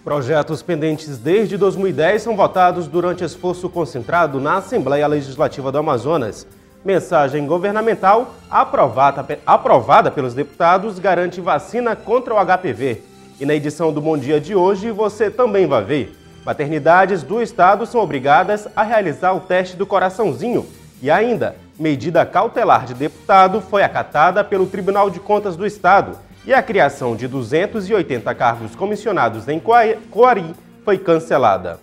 Projetos pendentes desde 2010 são votados durante esforço concentrado na Assembleia Legislativa do Amazonas. Mensagem governamental aprovada pelos deputados garante vacina contra o HPV. E na edição do Bom Dia de hoje você também vai ver. Maternidades do estado são obrigadas a realizar o teste do coraçãozinho. E ainda, medida cautelar de deputado foi acatada pelo Tribunal de Contas do Estado. E a criação de 280 cargos comissionados em Coari foi cancelada.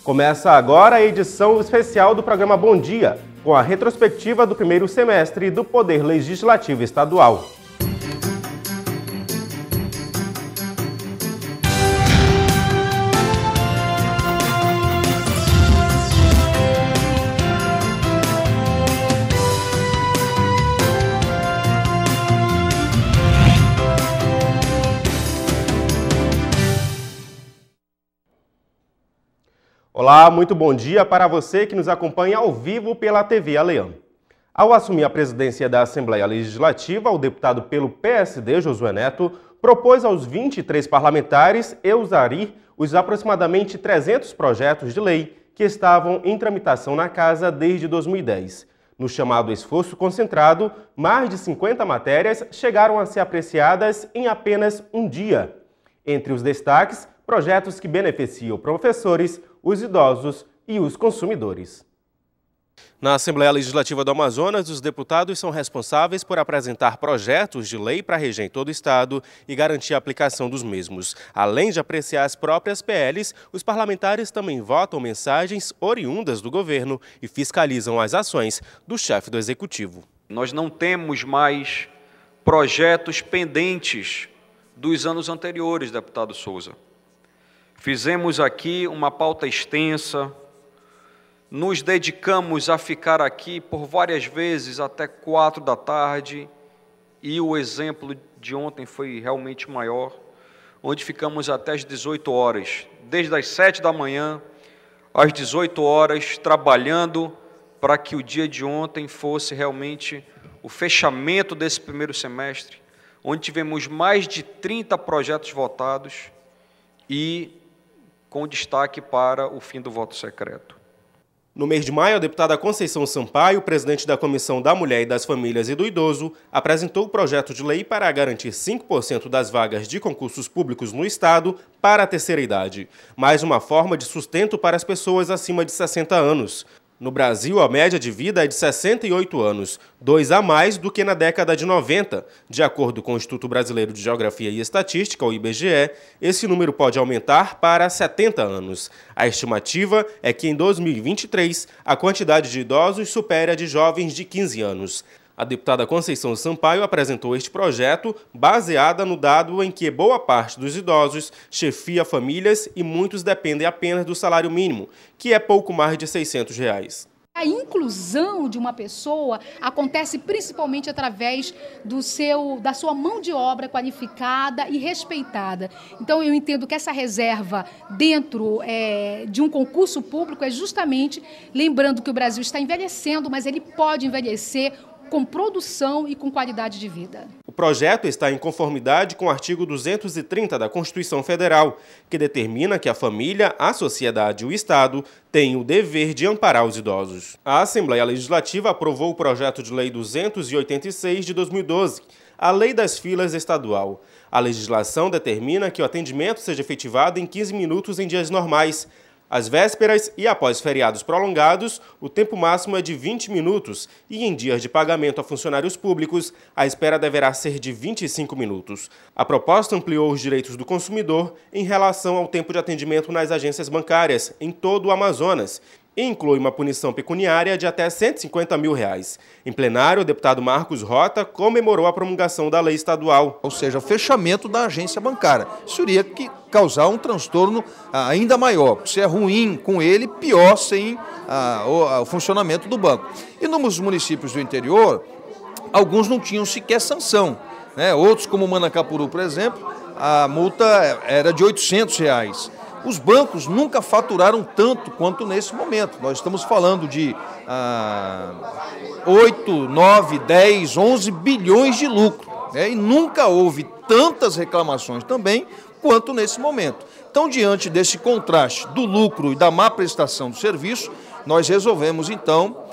Começa agora a edição especial do programa Bom Dia, com a retrospectiva do primeiro semestre do Poder Legislativo Estadual. Olá, muito bom dia para você que nos acompanha ao vivo pela TV Aleão. Ao assumir a presidência da Assembleia Legislativa, o deputado pelo PSD, Josué Neto, propôs aos 23 parlamentares exaurir os aproximadamente 300 projetos de lei que estavam em tramitação na Casa desde 2010. No chamado esforço concentrado, mais de 50 matérias chegaram a ser apreciadas em apenas um dia. Entre os destaques, projetos que beneficiam professores, os idosos e os consumidores. Na Assembleia Legislativa do Amazonas, os deputados são responsáveis por apresentar projetos de lei para reger em todo o estado e garantir a aplicação dos mesmos. Além de apreciar as próprias PLs, os parlamentares também votam mensagens oriundas do governo e fiscalizam as ações do chefe do Executivo. Nós não temos mais projetos pendentes dos anos anteriores, deputado Souza. Fizemos aqui uma pauta extensa, nos dedicamos a ficar aqui por várias vezes até 4 da tarde, e o exemplo de ontem foi realmente maior, onde ficamos até as 18 horas, desde as 7 da manhã às 18 horas, trabalhando para que o dia de ontem fosse realmente o fechamento desse primeiro semestre, onde tivemos mais de 30 projetos votados e com destaque para o fim do voto secreto. No mês de maio, a deputada Conceição Sampaio, presidente da Comissão da Mulher e das Famílias e do Idoso, apresentou o projeto de lei para garantir 5% das vagas de concursos públicos no estado para a terceira idade, mais uma forma de sustento para as pessoas acima de 60 anos. No Brasil, a média de vida é de 68 anos, 2 a mais do que na década de 90. De acordo com o Instituto Brasileiro de Geografia e Estatística, o IBGE, esse número pode aumentar para 70 anos. A estimativa é que em 2023, a quantidade de idosos supere a de jovens de 15 anos. A deputada Conceição Sampaio apresentou este projeto baseada no dado em que boa parte dos idosos chefia famílias e muitos dependem apenas do salário mínimo, que é pouco mais de R$600. A inclusão de uma pessoa acontece principalmente através da sua mão de obra qualificada e respeitada. Então, eu entendo que essa reserva dentro de um concurso público é justamente lembrando que o Brasil está envelhecendo, mas ele pode envelhecer com produção e com qualidade de vida. O projeto está em conformidade com o artigo 230 da Constituição Federal, que determina que a família, a sociedade e o Estado têm o dever de amparar os idosos. A Assembleia Legislativa aprovou o projeto de lei 286 de 2012, a Lei das Filas Estadual. A legislação determina que o atendimento seja efetivado em 15 minutos em dias normais. Às vésperas e após feriados prolongados, o tempo máximo é de 20 minutos e em dias de pagamento a funcionários públicos, a espera deverá ser de 25 minutos. A proposta ampliou os direitos do consumidor em relação ao tempo de atendimento nas agências bancárias em todo o Amazonas e inclui uma punição pecuniária de até R$150 mil. Em plenário, o deputado Marcos Rota comemorou a promulgação da lei estadual. Ou seja, o fechamento da agência bancária. Isso iria causar um transtorno ainda maior. Se é ruim com ele, pior sem o funcionamento do banco. E nos municípios do interior, alguns não tinham sequer sanção, né? Outros, como Manacapuru, por exemplo, a multa era de R$800. Os bancos nunca faturaram tanto quanto nesse momento. Nós estamos falando de 8, 9, 10, 11 bilhões de lucro, né? E nunca houve tantas reclamações também quanto nesse momento. Então, diante desse contraste do lucro e da má prestação do serviço, nós resolvemos, então,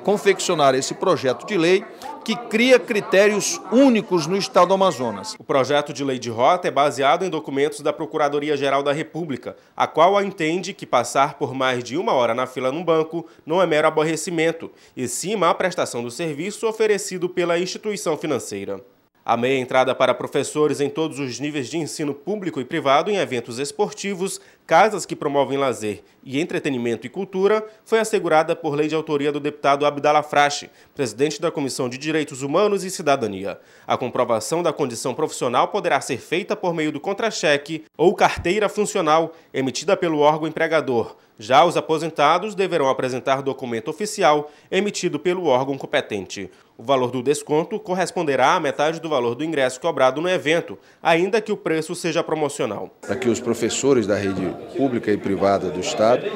confeccionar esse projeto de lei que cria critérios únicos no Estado do Amazonas. O projeto de lei de rota é baseado em documentos da Procuradoria-Geral da República, a qual entende que passar por mais de 1 hora na fila num banco não é mero aborrecimento, e sim má prestação do serviço oferecido pela instituição financeira. A meia entrada para professores em todos os níveis de ensino público e privado em eventos esportivos, casas que promovem lazer e entretenimento e cultura foi assegurada por lei de autoria do deputado Abdala Frache, presidente da Comissão de Direitos Humanos e Cidadania. A comprovação da condição profissional poderá ser feita por meio do contra-cheque ou carteira funcional emitida pelo órgão empregador. Já os aposentados deverão apresentar documento oficial emitido pelo órgão competente. O valor do desconto corresponderá à metade do valor do ingresso cobrado no evento, ainda que o preço seja promocional. Para que os professores da rede pública e privada do Estado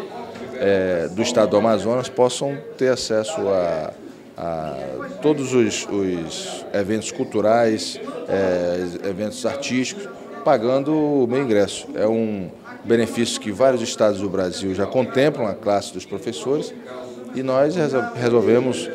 do Amazonas possam ter acesso a todos os eventos culturais, eventos artísticos, pagando o meu ingresso. É um benefício que vários estados do Brasil já contemplam a classe dos professores e nós resolvemos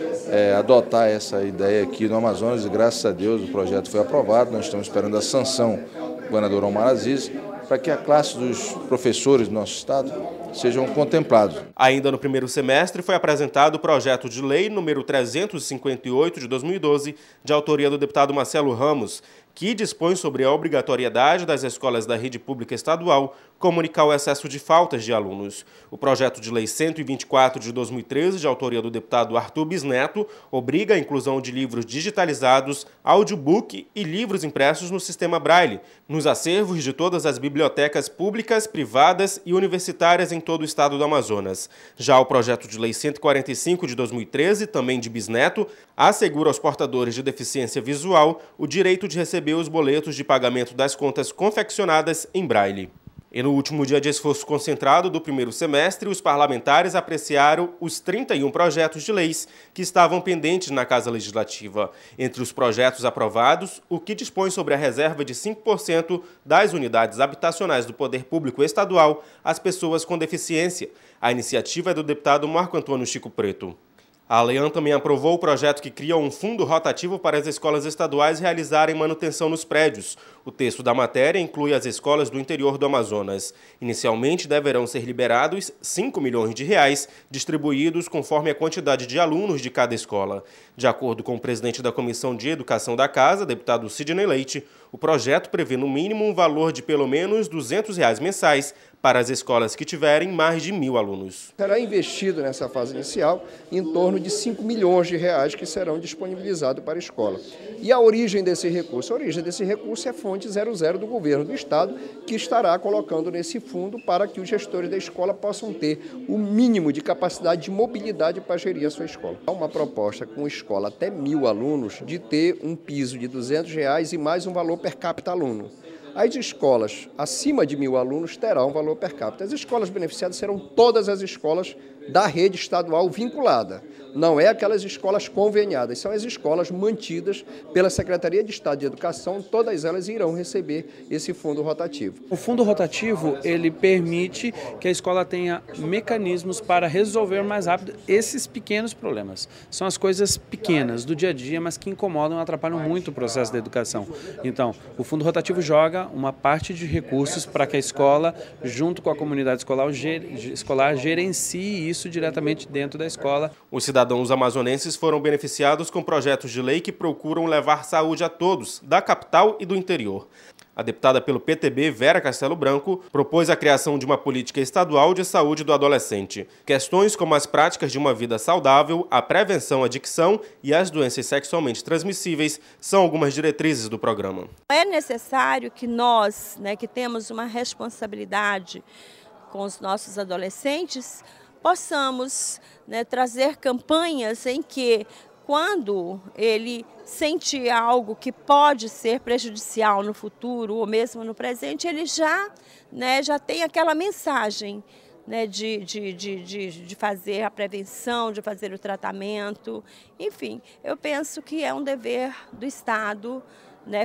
adotar essa ideia aqui no Amazonas e graças a Deus o projeto foi aprovado. Nós estamos esperando a sanção do governador Omar Aziz para que a classe dos professores do nosso estado sejam contemplados. Ainda no primeiro semestre foi apresentado o projeto de lei número 358 de 2012, de autoria do deputado Marcelo Ramos, que dispõe sobre a obrigatoriedade das escolas da rede pública estadual comunicar o excesso de faltas de alunos. O projeto de lei 124 de 2013, de autoria do deputado Arthur Bisneto, obriga a inclusão de livros digitalizados, audiobook e livros impressos no sistema Braille, nos acervos de todas as bibliotecas públicas, privadas e universitárias em todo o estado do Amazonas. Já o projeto de lei 145 de 2013, também de Bisneto, assegura aos portadores de deficiência visual o direito de receber os boletos de pagamento das contas confeccionadas em Braille. E no último dia de esforço concentrado do primeiro semestre, os parlamentares apreciaram os 31 projetos de leis que estavam pendentes na Casa Legislativa. Entre os projetos aprovados, o que dispõe sobre a reserva de 5% das unidades habitacionais do Poder Público Estadual às pessoas com deficiência. A iniciativa é do deputado Marco Antônio Chico Preto. A ALEAN também aprovou o projeto que cria um fundo rotativo para as escolas estaduais realizarem manutenção nos prédios. O texto da matéria inclui as escolas do interior do Amazonas. Inicialmente, deverão ser liberados R$ 5 milhões, distribuídos conforme a quantidade de alunos de cada escola. De acordo com o presidente da Comissão de Educação da Casa, deputado Sidney Leite, o projeto prevê no mínimo um valor de pelo menos R$ 200 mensais para as escolas que tiverem mais de 1.000 alunos. Será investido nessa fase inicial em torno de R$ 5 milhões que serão disponibilizados para a escola. E a origem desse recurso? A origem desse recurso é fonte 00 do governo do estado, que estará colocando nesse fundo para que os gestores da escola possam ter o mínimo de capacidade de mobilidade para gerir a sua escola. Há uma proposta com escola até 1.000 alunos de ter um piso de R$ 200 e mais um valor per capita aluno. As escolas acima de 1.000 alunos terão um valor per capita. As escolas beneficiadas serão todas as escolas da rede estadual vinculada. Não é aquelas escolas conveniadas, são as escolas mantidas pela Secretaria de Estado de Educação, todas elas irão receber esse fundo rotativo. O fundo rotativo, ele permite que a escola tenha mecanismos para resolver mais rápido esses pequenos problemas. São as coisas pequenas do dia a dia, mas que incomodam e atrapalham muito o processo da educação. Então, o fundo rotativo joga uma parte de recursos para que a escola, junto com a comunidade escolar, gerencie isso diretamente dentro da escola. Os cidadãos amazonenses foram beneficiados com projetos de lei que procuram levar saúde a todos, da capital e do interior. A deputada pelo PTB, Vera Castelo Branco, propôs a criação de uma política estadual de saúde do adolescente. Questões como as práticas de uma vida saudável, a prevenção à adicção e as doenças sexualmente transmissíveis são algumas diretrizes do programa. É necessário que nós, que temos uma responsabilidade com os nossos adolescentes, possamos trazer campanhas em que, quando ele sente algo que pode ser prejudicial no futuro ou mesmo no presente, ele já tem aquela mensagem de fazer a prevenção, de fazer o tratamento. Enfim, eu penso que é um dever do Estado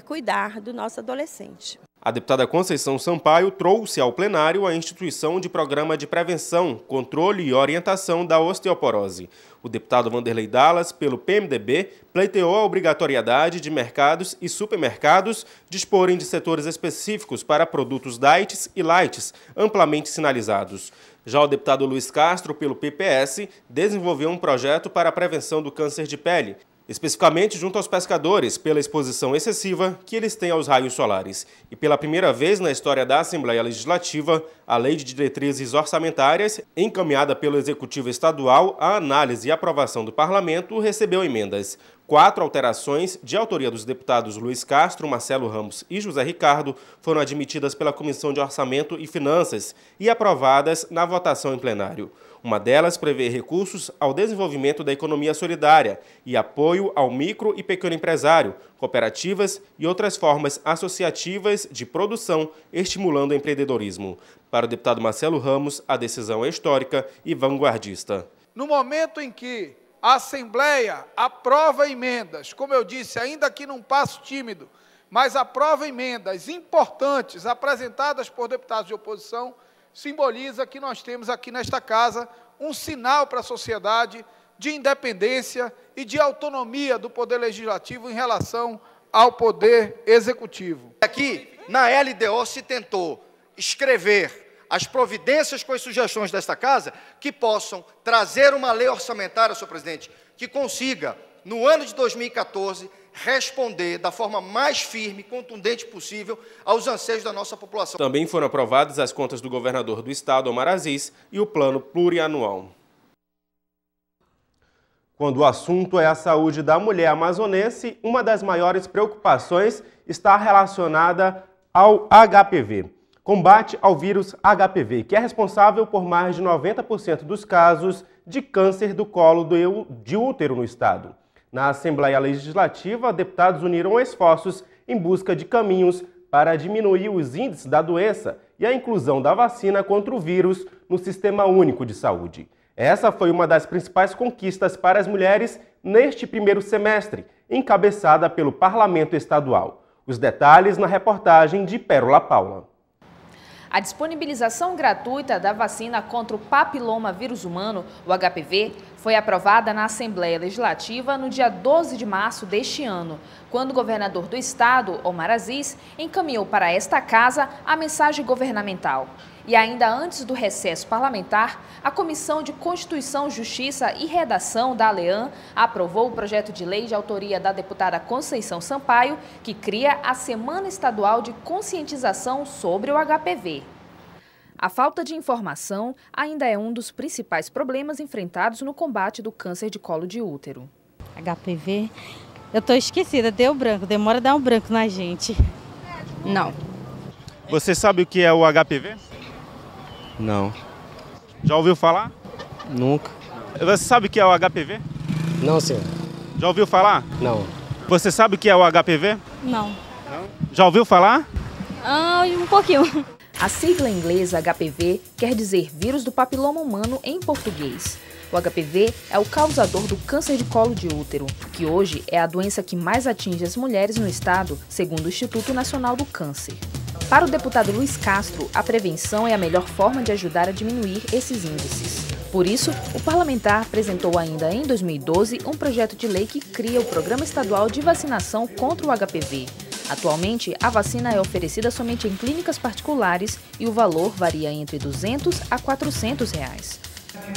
cuidar do nosso adolescente. A deputada Conceição Sampaio trouxe ao plenário a instituição de programa de prevenção, controle e orientação da osteoporose. O deputado Vanderlei Dallas, pelo PMDB, pleiteou a obrigatoriedade de mercados e supermercados disporem de setores específicos para produtos diets e lights, amplamente sinalizados. Já o deputado Luiz Castro, pelo PPS, desenvolveu um projeto para a prevenção do câncer de pele, especificamente junto aos pescadores, pela exposição excessiva que eles têm aos raios solares. E pela primeira vez na história da Assembleia Legislativa, a Lei de Diretrizes Orçamentárias, encaminhada pelo Executivo Estadual à análise e aprovação do Parlamento, recebeu emendas. 4 alterações, de autoria dos deputados Luiz Castro, Marcelo Ramos e José Ricardo, foram admitidas pela Comissão de Orçamento e Finanças e aprovadas na votação em plenário. Uma delas prevê recursos ao desenvolvimento da economia solidária e apoio ao micro e pequeno empresário, cooperativas e outras formas associativas de produção, estimulando o empreendedorismo. Para o deputado Marcelo Ramos, a decisão é histórica e vanguardista. No momento em que a Assembleia aprova emendas, como eu disse, ainda que num passo tímido, mas aprova emendas importantes apresentadas por deputados de oposição, simboliza que nós temos aqui nesta casa um sinal para a sociedade de independência e de autonomia do Poder Legislativo em relação ao Poder Executivo. Aqui, na LDO, se tentou escrever as providências com as sugestões desta casa que possam trazer uma lei orçamentária, senhor presidente, que consiga, no ano de 2014, responder da forma mais firme e contundente possível aos anseios da nossa população. Também foram aprovadas as contas do governador do estado, Omar Aziz, e o plano plurianual. Quando o assunto é a saúde da mulher amazonense, uma das maiores preocupações está relacionada ao HPV. Combate ao vírus HPV, que é responsável por mais de 90% dos casos de câncer do colo de útero no estado. Na Assembleia Legislativa, deputados uniram esforços em busca de caminhos para diminuir os índices da doença e a inclusão da vacina contra o vírus no Sistema Único de Saúde. Essa foi uma das principais conquistas para as mulheres neste primeiro semestre, encabeçada pelo Parlamento Estadual. Os detalhes na reportagem de Pérola Paula. A disponibilização gratuita da vacina contra o papiloma vírus humano, o HPV, foi aprovada na Assembleia Legislativa no dia 12 de março deste ano, quando o governador do estado, Omar Aziz, encaminhou para esta casa a mensagem governamental. E ainda antes do recesso parlamentar, a Comissão de Constituição, Justiça e Redação da ALEAN aprovou o projeto de lei de autoria da deputada Conceição Sampaio, que cria a Semana Estadual de Conscientização sobre o HPV. A falta de informação ainda é um dos principais problemas enfrentados no combate do câncer de colo de útero. HPV, eu tô esquecida, deu branco, demora a dar um branco na gente. Não. Você sabe o que é o HPV? Não. Já ouviu falar? Nunca. Você sabe o que é o HPV? Não, senhor. Já ouviu falar? Não. Você sabe o que é o HPV? Não. Não? Já ouviu falar? Um pouquinho. A sigla inglesa HPV quer dizer vírus do papiloma humano em português. O HPV é o causador do câncer de colo de útero, que hoje é a doença que mais atinge as mulheres no estado, segundo o Instituto Nacional do Câncer. Para o deputado Luiz Castro, a prevenção é a melhor forma de ajudar a diminuir esses índices. Por isso, o parlamentar apresentou ainda em 2012 um projeto de lei que cria o Programa Estadual de Vacinação contra o HPV. Atualmente, a vacina é oferecida somente em clínicas particulares e o valor varia entre R$ 200 a R$ 400.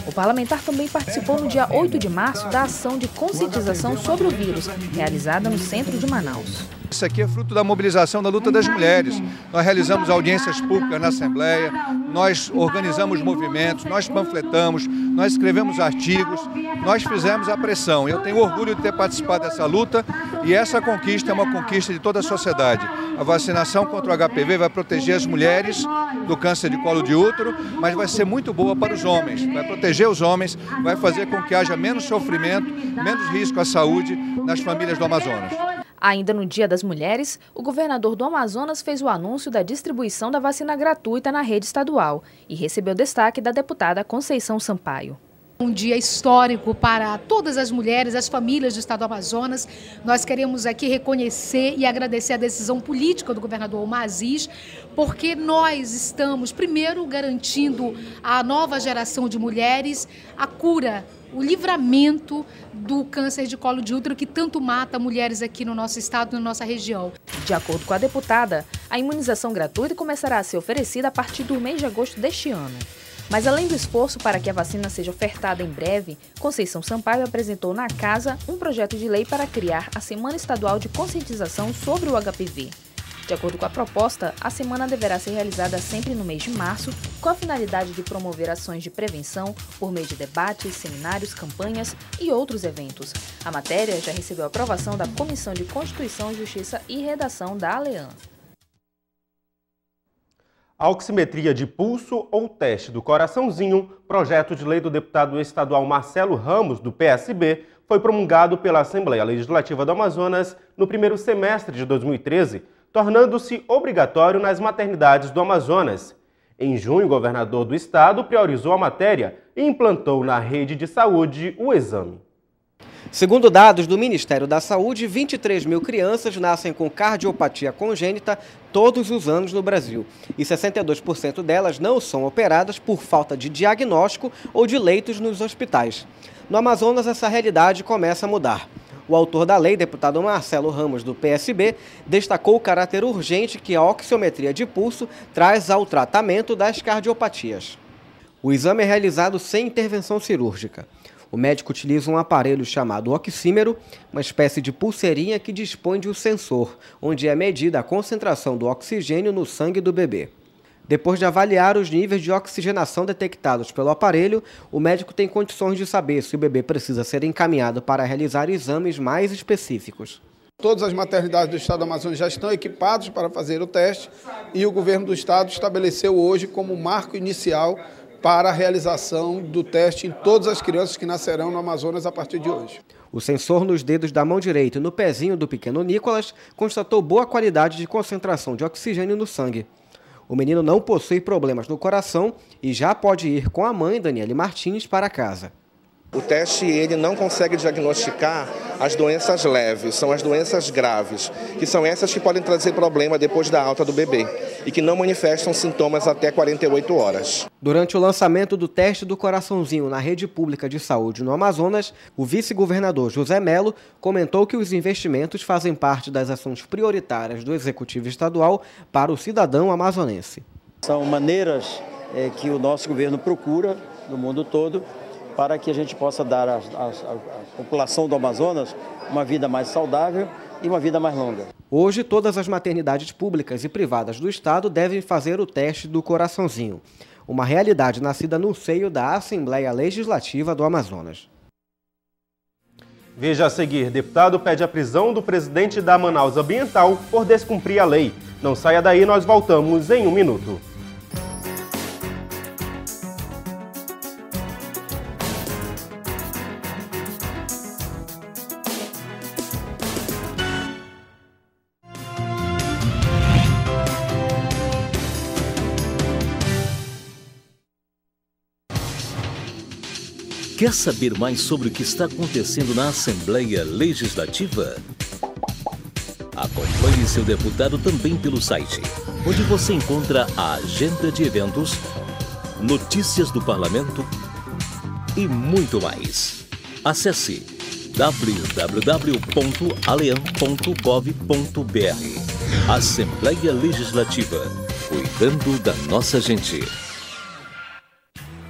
O parlamentar também participou no dia 8 de março da ação de conscientização sobre o vírus, realizada no centro de Manaus. Isso aqui é fruto da mobilização da luta das mulheres. Nós realizamos audiências públicas na Assembleia, nós organizamos movimentos, nós panfletamos, nós escrevemos artigos, nós fizemos a pressão. Eu tenho orgulho de ter participado dessa luta e essa conquista é uma conquista de toda a sociedade. A vacinação contra o HPV vai proteger as mulheres do câncer de colo de útero, mas vai ser muito boa para os homens. Vai proteger os homens, vai fazer com que haja menos sofrimento, menos risco à saúde nas famílias do Amazonas. Ainda no Dia das Mulheres, o governador do Amazonas fez o anúncio da distribuição da vacina gratuita na rede estadual e recebeu destaque da deputada Conceição Sampaio. Um dia histórico para todas as mulheres, as famílias do estado do Amazonas. Nós queremos aqui reconhecer e agradecer a decisão política do governador Omar Aziz, porque nós estamos, primeiro, garantindo à nova geração de mulheres a cura, o livramento do câncer de colo de útero que tanto mata mulheres aqui no nosso estado, na nossa região. De acordo com a deputada, a imunização gratuita começará a ser oferecida a partir do mês de agosto deste ano. Mas além do esforço para que a vacina seja ofertada em breve, Conceição Sampaio apresentou na casa um projeto de lei para criar a Semana Estadual de Conscientização sobre o HPV. De acordo com a proposta, a semana deverá ser realizada sempre no mês de março, com a finalidade de promover ações de prevenção por meio de debates, seminários, campanhas e outros eventos. A matéria já recebeu a aprovação da Comissão de Constituição, Justiça e Redação da ALEAN. A oximetria de pulso ou teste do coraçãozinho, projeto de lei do deputado estadual Marcelo Ramos, do PSB, foi promulgado pela Assembleia Legislativa do Amazonas no primeiro semestre de 2013, tornando-se obrigatório nas maternidades do Amazonas. Em junho, o governador do estado priorizou a matéria e implantou na rede de saúde o exame. Segundo dados do Ministério da Saúde, 23 mil crianças nascem com cardiopatia congênita todos os anos no Brasil. E 62% delas não são operadas por falta de diagnóstico ou de leitos nos hospitais. No Amazonas, essa realidade começa a mudar. O autor da lei, deputado Marcelo Ramos, do PSB, destacou o caráter urgente que a oxiometria de pulso traz ao tratamento das cardiopatias. O exame é realizado sem intervenção cirúrgica. O médico utiliza um aparelho chamado oxímero, uma espécie de pulseirinha que dispõe de um sensor, onde é medida a concentração do oxigênio no sangue do bebê. Depois de avaliar os níveis de oxigenação detectados pelo aparelho, o médico tem condições de saber se o bebê precisa ser encaminhado para realizar exames mais específicos. Todas as maternidades do estado do Amazonas já estão equipadas para fazer o teste e o governo do estado estabeleceu hoje como marco inicial para a realização do teste em todas as crianças que nascerão no Amazonas a partir de hoje. O sensor nos dedos da mão direita e no pezinho do pequeno Nicolas constatou boa qualidade de concentração de oxigênio no sangue. O menino não possui problemas no coração e já pode ir com a mãe, Daniele Martins, para casa. O teste ele não consegue diagnosticar as doenças leves, são as doenças graves, que são essas que podem trazer problema depois da alta do bebê e que não manifestam sintomas até 48 horas. Durante o lançamento do teste do coraçãozinho na rede pública de saúde no Amazonas, o vice-governador José Melo comentou que os investimentos fazem parte das ações prioritárias do Executivo Estadual para o cidadão amazonense. São maneiras que o nosso governo procura no mundo todo para que a gente possa dar à população do Amazonas uma vida mais saudável e uma vida mais longa. Hoje, todas as maternidades públicas e privadas do estado devem fazer o teste do coraçãozinho, uma realidade nascida no seio da Assembleia Legislativa do Amazonas. Veja a seguir, deputado pede a prisão do presidente da Manaus Ambiental por descumprir a lei. Não saia daí, nós voltamos em um minuto. Quer saber mais sobre o que está acontecendo na Assembleia Legislativa? Acompanhe seu deputado também pelo site, onde você encontra a agenda de eventos, notícias do parlamento e muito mais. Acesse www.alean.gov.br. Assembleia Legislativa, cuidando da nossa gente.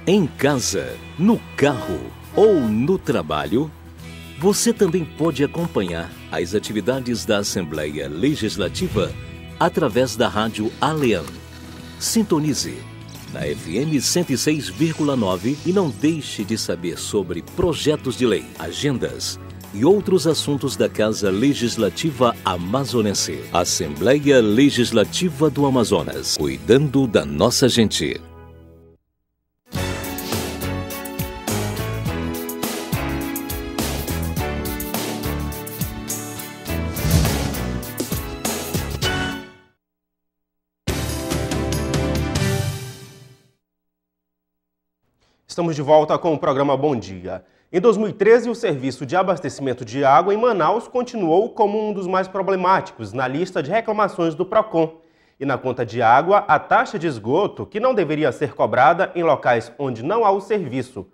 Em casa, no carro ou no trabalho, você também pode acompanhar as atividades da Assembleia Legislativa através da rádio ALEAN. Sintonize na FM 106,9 e não deixe de saber sobre projetos de lei, agendas e outros assuntos da Casa Legislativa Amazonense. Assembleia Legislativa do Amazonas, cuidando da nossa gente. Estamos de volta com o programa Bom Dia. Em 2013, o serviço de abastecimento de água em Manaus continuou como um dos mais problemáticos na lista de reclamações do PROCON. E na conta de água, a taxa de esgoto, que não deveria ser cobrada em locais onde não há o serviço.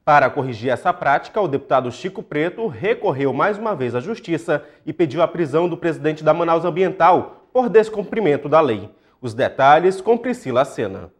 Para corrigir essa prática, o deputado Chico Preto recorreu mais uma vez à Justiça e pediu a prisão do presidente da Manaus Ambiental por descumprimento da lei. Os detalhes com Priscila Sena.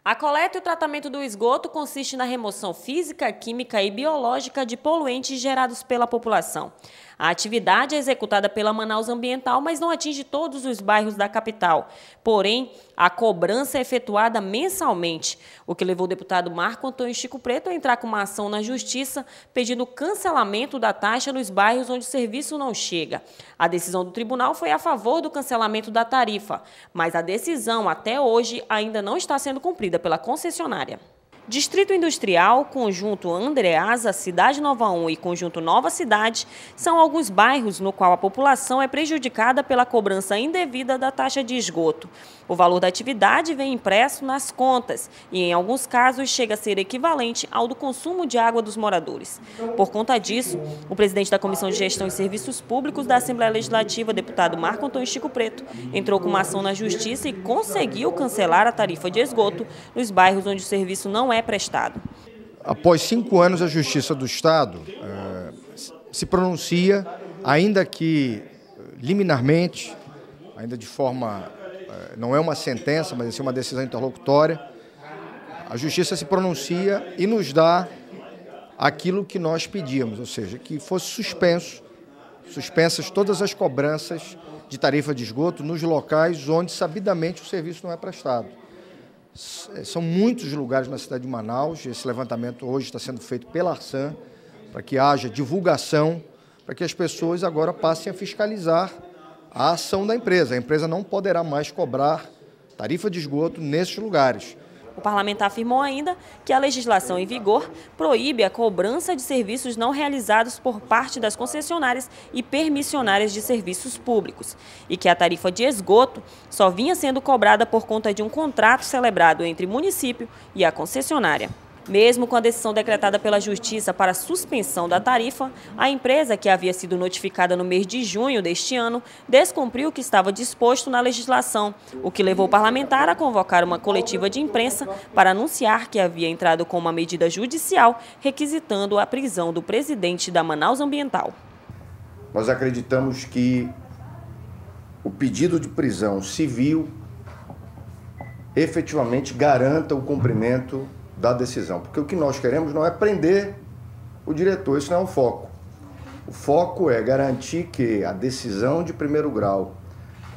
A coleta e o tratamento do esgoto consiste na remoção física, química e biológica de poluentes gerados pela população. A atividade é executada pela Manaus Ambiental, mas não atinge todos os bairros da capital. Porém, a cobrança é efetuada mensalmente, o que levou o deputado Marco Antônio Chico Preto a entrar com uma ação na Justiça pedindo o cancelamento da taxa nos bairros onde o serviço não chega. A decisão do tribunal foi a favor do cancelamento da tarifa, mas a decisão, até hoje, ainda não está sendo cumprida pela concessionária. Distrito Industrial, Conjunto Andreasa, Cidade Nova 1 e Conjunto Nova Cidade são alguns bairros no qual a população é prejudicada pela cobrança indevida da taxa de esgoto. O valor da atividade vem impresso nas contas e, em alguns casos, chega a ser equivalente ao do consumo de água dos moradores. Por conta disso, o presidente da Comissão de Gestão e Serviços Públicos da Assembleia Legislativa, deputado Marco Antônio Chico Preto, entrou com uma ação na Justiça e conseguiu cancelar a tarifa de esgoto nos bairros onde o serviço não é prestado. Após 5 anos, a Justiça do Estado se pronuncia, ainda que liminarmente, ainda de forma, não é uma sentença, mas é uma decisão interlocutória, a Justiça se pronuncia e nos dá aquilo que nós pedíamos, ou seja, que fosse suspensas todas as cobranças de tarifa de esgoto nos locais onde sabidamente o serviço não é prestado. São muitos lugares na cidade de Manaus, esse levantamento hoje está sendo feito pela Arsan, para que haja divulgação, para que as pessoas agora passem a fiscalizar a ação da empresa. A empresa não poderá mais cobrar tarifa de esgoto nesses lugares. O parlamentar afirmou ainda que a legislação em vigor proíbe a cobrança de serviços não realizados por parte das concessionárias e permissionárias de serviços públicos e que a tarifa de esgoto só vinha sendo cobrada por conta de um contrato celebrado entre o município e a concessionária. Mesmo com a decisão decretada pela Justiça para a suspensão da tarifa, a empresa, que havia sido notificada no mês de junho deste ano, descumpriu o que estava disposto na legislação, o que levou o parlamentar a convocar uma coletiva de imprensa para anunciar que havia entrado com uma medida judicial requisitando a prisão do presidente da Manaus Ambiental. Nós acreditamos que o pedido de prisão civil efetivamente garanta o cumprimento da decisão, porque o que nós queremos não é prender o diretor, isso não é o foco. O foco é garantir que a decisão de primeiro grau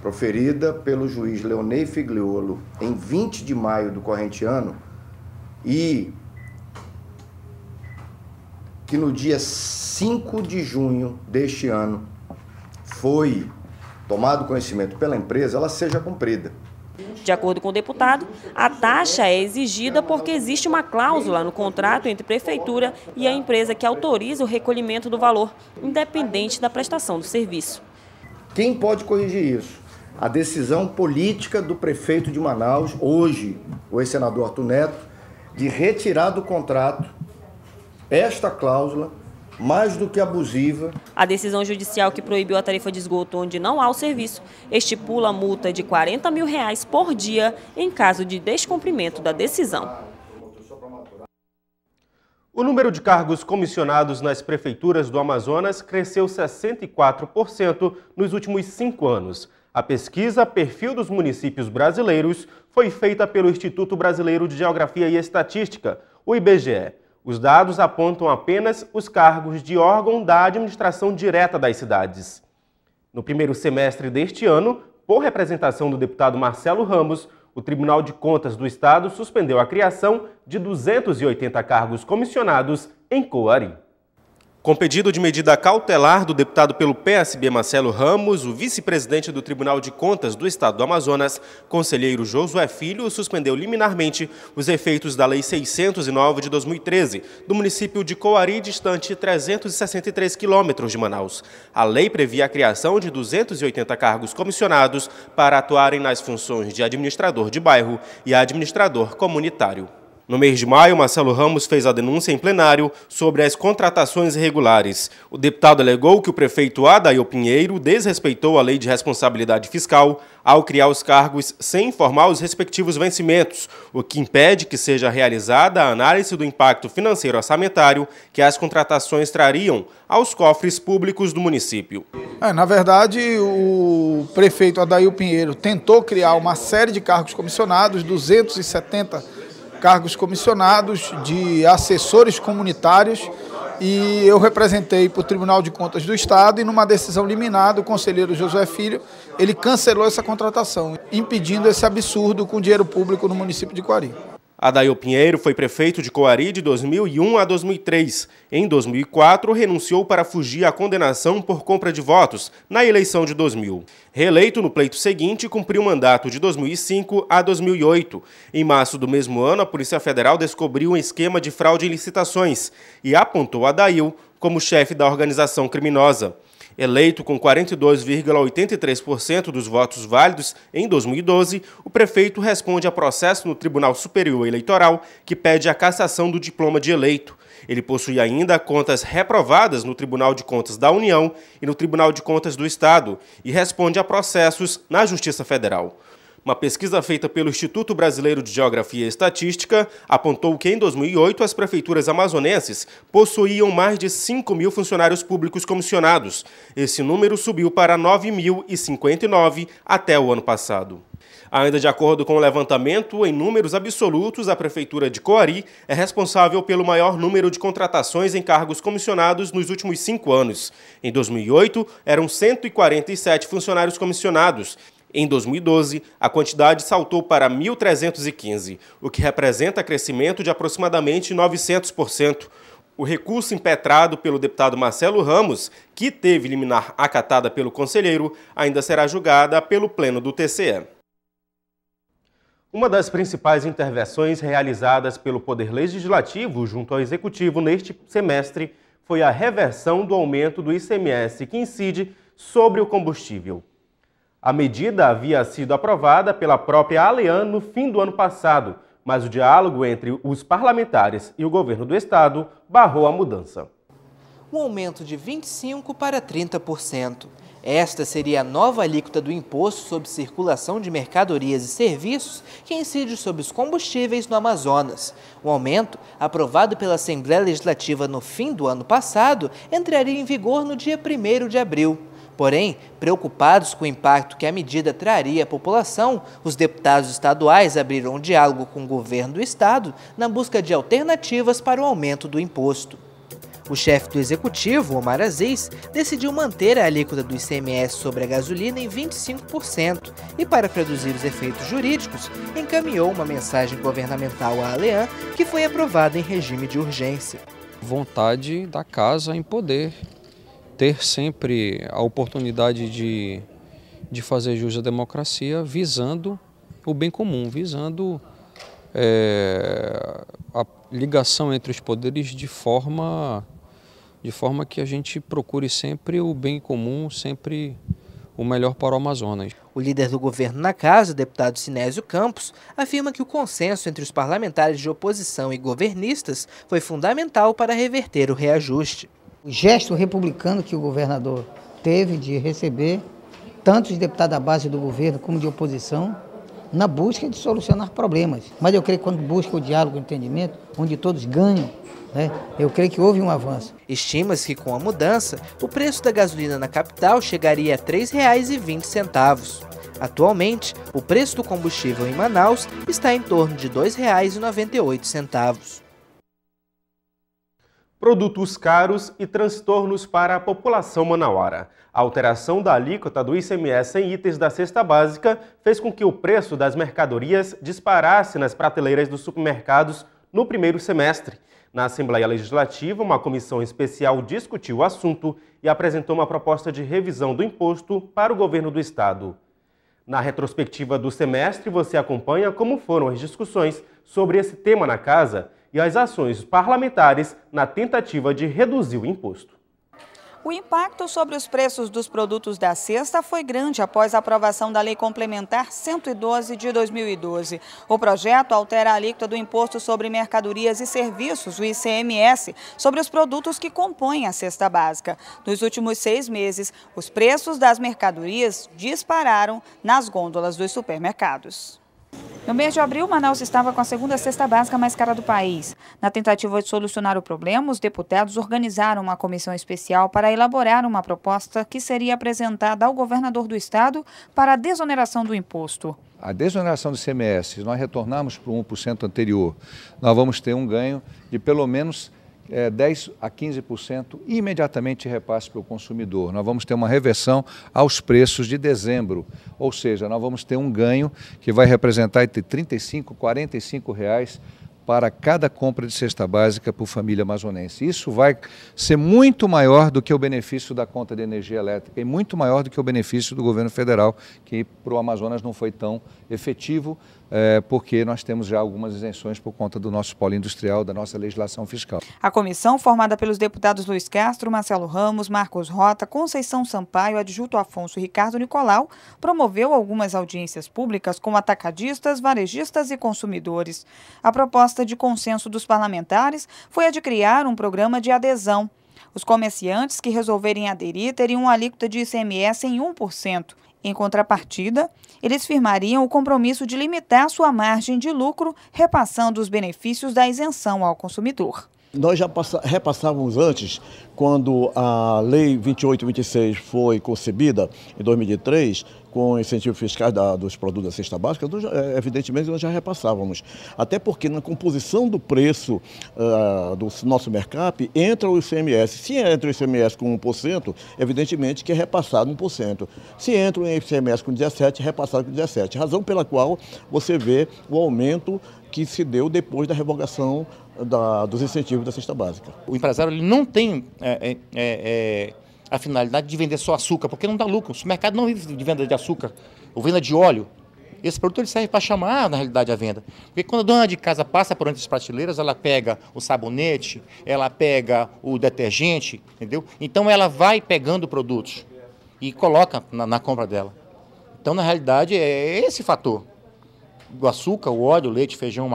proferida pelo juiz Leonei Figliolo em 20 de maio do corrente ano e que no dia 5 de junho deste ano foi tomado conhecimento pela empresa, ela seja cumprida. De acordo com o deputado, a taxa é exigida porque existe uma cláusula no contrato entre prefeitura e a empresa que autoriza o recolhimento do valor, independente da prestação do serviço. Quem pode corrigir isso? A decisão política do prefeito de Manaus, hoje, o ex-senador Arthur Neto, de retirar do contrato esta cláusula, mais do que abusiva. A decisão judicial que proibiu a tarifa de esgoto onde não há o serviço estipula multa de R$40 mil por dia em caso de descumprimento da decisão. O número de cargos comissionados nas prefeituras do Amazonas cresceu 64% nos últimos 5 anos. A pesquisa Perfil dos Municípios Brasileiros foi feita pelo Instituto Brasileiro de Geografia e Estatística, o IBGE. Os dados apontam apenas os cargos de órgão da administração direta das cidades. No primeiro semestre deste ano, por representação do deputado Marcelo Ramos, o Tribunal de Contas do Estado suspendeu a criação de 280 cargos comissionados em Coari. Com pedido de medida cautelar do deputado pelo PSB Marcelo Ramos, o vice-presidente do Tribunal de Contas do Estado do Amazonas, conselheiro Josué Filho, suspendeu liminarmente os efeitos da Lei 609 de 2013, do município de Coari, distante 363 quilômetros de Manaus. A lei previa a criação de 280 cargos comissionados para atuarem nas funções de administrador de bairro e administrador comunitário. No mês de maio, Marcelo Ramos fez a denúncia em plenário sobre as contratações irregulares. O deputado alegou que o prefeito Adail Pinheiro desrespeitou a lei de responsabilidade fiscal ao criar os cargos sem informar os respectivos vencimentos, o que impede que seja realizada a análise do impacto financeiro orçamentário que as contratações trariam aos cofres públicos do município. Na verdade, o prefeito Adail Pinheiro tentou criar uma série de cargos comissionados, 270 cargos comissionados de assessores comunitários, e eu representei para o Tribunal de Contas do Estado, e numa decisão liminar do conselheiro Josué Filho, ele cancelou essa contratação, impedindo esse absurdo com dinheiro público no município de Coari. Adail Pinheiro foi prefeito de Coari de 2001 a 2003. Em 2004, renunciou para fugir à condenação por compra de votos na eleição de 2000. Reeleito no pleito seguinte, cumpriu o mandato de 2005 a 2008. Em março do mesmo ano, a Polícia Federal descobriu um esquema de fraude em licitações e apontou Adail como chefe da organização criminosa. Eleito com 42,83% dos votos válidos em 2012, o prefeito responde a processo no Tribunal Superior Eleitoral, que pede a cassação do diploma de eleito. Ele possui ainda contas reprovadas no Tribunal de Contas da União e no Tribunal de Contas do Estado e responde a processos na Justiça Federal. Uma pesquisa feita pelo Instituto Brasileiro de Geografia e Estatística apontou que em 2008 as prefeituras amazonenses possuíam mais de 5.000 funcionários públicos comissionados. Esse número subiu para 9.059 até o ano passado. Ainda de acordo com o levantamento, em números absolutos, a Prefeitura de Coari é responsável pelo maior número de contratações em cargos comissionados nos últimos 5 anos. Em 2008, eram 147 funcionários comissionados. Em 2012, a quantidade saltou para 1.315, o que representa crescimento de aproximadamente 900%. O recurso impetrado pelo deputado Marcelo Ramos, que teve liminar acatada pelo conselheiro, ainda será julgada pelo Pleno do TCE. Uma das principais intervenções realizadas pelo Poder Legislativo junto ao Executivo neste semestre foi a reversão do aumento do ICMS que incide sobre o combustível. A medida havia sido aprovada pela própria ALEAN no fim do ano passado, mas o diálogo entre os parlamentares e o governo do estado barrou a mudança. Um aumento de 25% para 30%. Esta seria a nova alíquota do Imposto sobre Circulação de Mercadorias e Serviços que incide sobre os combustíveis no Amazonas. O aumento, aprovado pela Assembleia Legislativa no fim do ano passado, entraria em vigor no dia 1º de abril. Porém, preocupados com o impacto que a medida traria à população, os deputados estaduais abriram um diálogo com o governo do estado na busca de alternativas para o aumento do imposto. O chefe do executivo, Omar Aziz, decidiu manter a alíquota do ICMS sobre a gasolina em 25% e, para reduzir os efeitos jurídicos, encaminhou uma mensagem governamental à ALEAN que foi aprovada em regime de urgência. Vontade da casa em poder ter sempre a oportunidade de fazer jus à democracia visando o bem comum, visando a ligação entre os poderes de forma que a gente procure sempre o bem comum, sempre o melhor para o Amazonas. O líder do governo na casa, o deputado Sinésio Campos, afirma que o consenso entre os parlamentares de oposição e governistas foi fundamental para reverter o reajuste. O gesto republicano que o governador teve de receber tanto os deputados da base do governo como de oposição na busca de solucionar problemas. Mas eu creio que quando busca o diálogo e o entendimento, onde todos ganham, eu creio que houve um avanço. Estima-se que com a mudança, o preço da gasolina na capital chegaria a R$ 3,20. Atualmente, o preço do combustível em Manaus está em torno de R$ 2,98. Produtos caros e transtornos para a população manauara. A alteração da alíquota do ICMS em itens da cesta básica fez com que o preço das mercadorias disparasse nas prateleiras dos supermercados no primeiro semestre. Na Assembleia Legislativa, uma comissão especial discutiu o assunto e apresentou uma proposta de revisão do imposto para o governo do estado. Na retrospectiva do semestre, você acompanha como foram as discussões sobre esse tema na casa e as ações parlamentares na tentativa de reduzir o imposto. O impacto sobre os preços dos produtos da cesta foi grande após a aprovação da Lei Complementar 112 de 2012. O projeto altera a alíquota do Imposto sobre Mercadorias e Serviços, o ICMS, sobre os produtos que compõem a cesta básica. Nos últimos 6 meses, os preços das mercadorias dispararam nas gôndolas dos supermercados. No mês de abril, Manaus estava com a segunda cesta básica mais cara do país. Na tentativa de solucionar o problema, os deputados organizaram uma comissão especial para elaborar uma proposta que seria apresentada ao governador do estado para a desoneração do imposto. A desoneração do ICMS, se nós retornarmos para o 1% anterior, nós vamos ter um ganho de pelo menos 10% a 15% imediatamente de repasse para o consumidor. Nós vamos ter uma reversão aos preços de dezembro, ou seja, nós vamos ter um ganho que vai representar entre R$ 35 e R$ 45 para cada compra de cesta básica por família amazonense. Isso vai ser muito maior do que o benefício da conta de energia elétrica e muito maior do que o benefício do governo federal, que para o Amazonas não foi tão efetivo, porque nós temos já algumas isenções por conta do nosso polo industrial, da nossa legislação fiscal. A comissão, formada pelos deputados Luiz Castro, Marcelo Ramos, Marcos Rota, Conceição Sampaio, Adjunto Afonso e Ricardo Nicolau, promoveu algumas audiências públicas com atacadistas, varejistas e consumidores. A proposta de consenso dos parlamentares foi a de criar um programa de adesão. Os comerciantes que resolverem aderir teriam uma alíquota de ICMS em 1%. Em contrapartida, eles firmariam o compromisso de limitar sua margem de lucro, repassando os benefícios da isenção ao consumidor. Nós já repassávamos antes, quando a Lei 2826 foi concebida, em 2003, com incentivos fiscais dos produtos da cesta básica, evidentemente nós já repassávamos. Até porque na composição do preço do nosso mercado entra o ICMS. Se entra o ICMS com 1%, evidentemente que é repassado 1%. Se entra o ICMS com 17%, é repassado com 17%. Razão pela qual você vê o aumento que se deu depois da revogação dos incentivos da cesta básica. O empresário ele não tem a finalidade de vender só açúcar, porque não dá lucro. O supermercado não vive de venda de açúcar ou venda de óleo. Esse produto ele serve para chamar, na realidade, a venda. Porque quando a dona de casa passa por entre as prateleiras, ela pega o sabonete, ela pega o detergente, entendeu? Então ela vai pegando produtos e coloca na compra dela. Então, na realidade, é esse fator. O açúcar, o óleo, o leite, o feijão,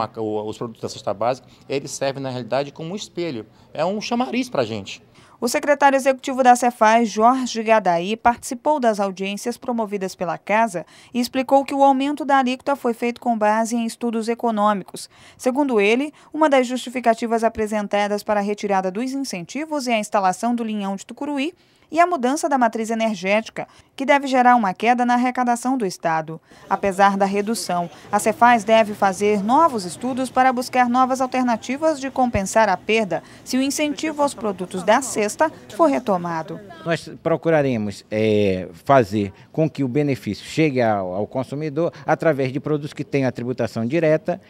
os produtos da cesta básica, eles servem, na realidade, como um espelho. É um chamariz para a gente. O secretário executivo da Cefaz, Jorge Gadaí, participou das audiências promovidas pela Casa e explicou que o aumento da alíquota foi feito com base em estudos econômicos. Segundo ele, uma das justificativas apresentadas para a retirada dos incentivos é a instalação do linhão de Tucuruí e a mudança da matriz energética, que deve gerar uma queda na arrecadação do Estado. Apesar da redução, a Cefaz deve fazer novos estudos para buscar novas alternativas de compensar a perda se o incentivo aos produtos da cesta for retomado. Nós procuraremos fazer com que o benefício chegue ao consumidor através de produtos que tenham a tributação direta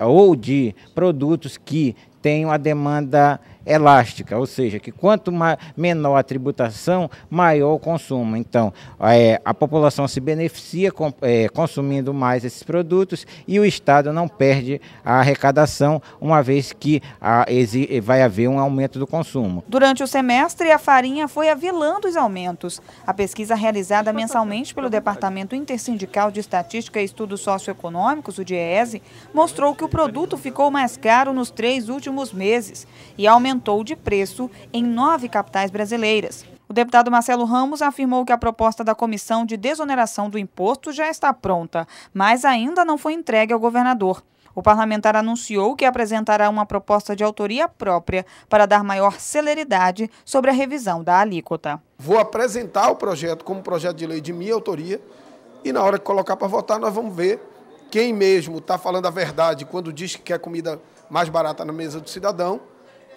ou de produtos que tenham a demanda elástica, ou seja, que quanto menor a tributação, maior o consumo. Então, a população se beneficia consumindo mais esses produtos e o Estado não perde a arrecadação, uma vez que vai haver um aumento do consumo. Durante o semestre, a farinha foi a vilã dos aumentos. A pesquisa realizada mensalmente pelo Departamento Intersindical de Estatística e Estudos Socioeconômicos, o DIEESE, mostrou que o produto ficou mais caro nos 3 últimos meses e aumentou de preço em 9 capitais brasileiras. O deputado Marcelo Ramos afirmou que a proposta da Comissão de Desoneração do Imposto já está pronta, mas ainda não foi entregue ao governador. O parlamentar anunciou que apresentará uma proposta de autoria própria para dar maior celeridade sobre a revisão da alíquota. Vou apresentar o projeto como projeto de lei de minha autoria e na hora de colocar para votar nós vamos ver quem mesmo está falando a verdade quando diz que quer comida mais barata na mesa do cidadão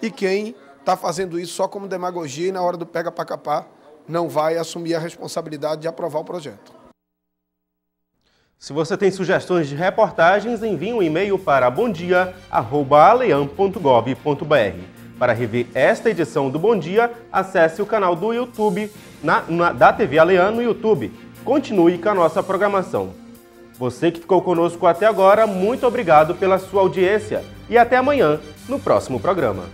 e quem está fazendo isso só como demagogia e na hora do pega para capar não vai assumir a responsabilidade de aprovar o projeto. Se você tem sugestões de reportagens, envie um e-mail para bomdia@aleam.gov.br. Para rever esta edição do Bom Dia, acesse o canal do YouTube da TV Aleam no YouTube. Continue com a nossa programação. Você que ficou conosco até agora, muito obrigado pela sua audiência e até amanhã no próximo programa.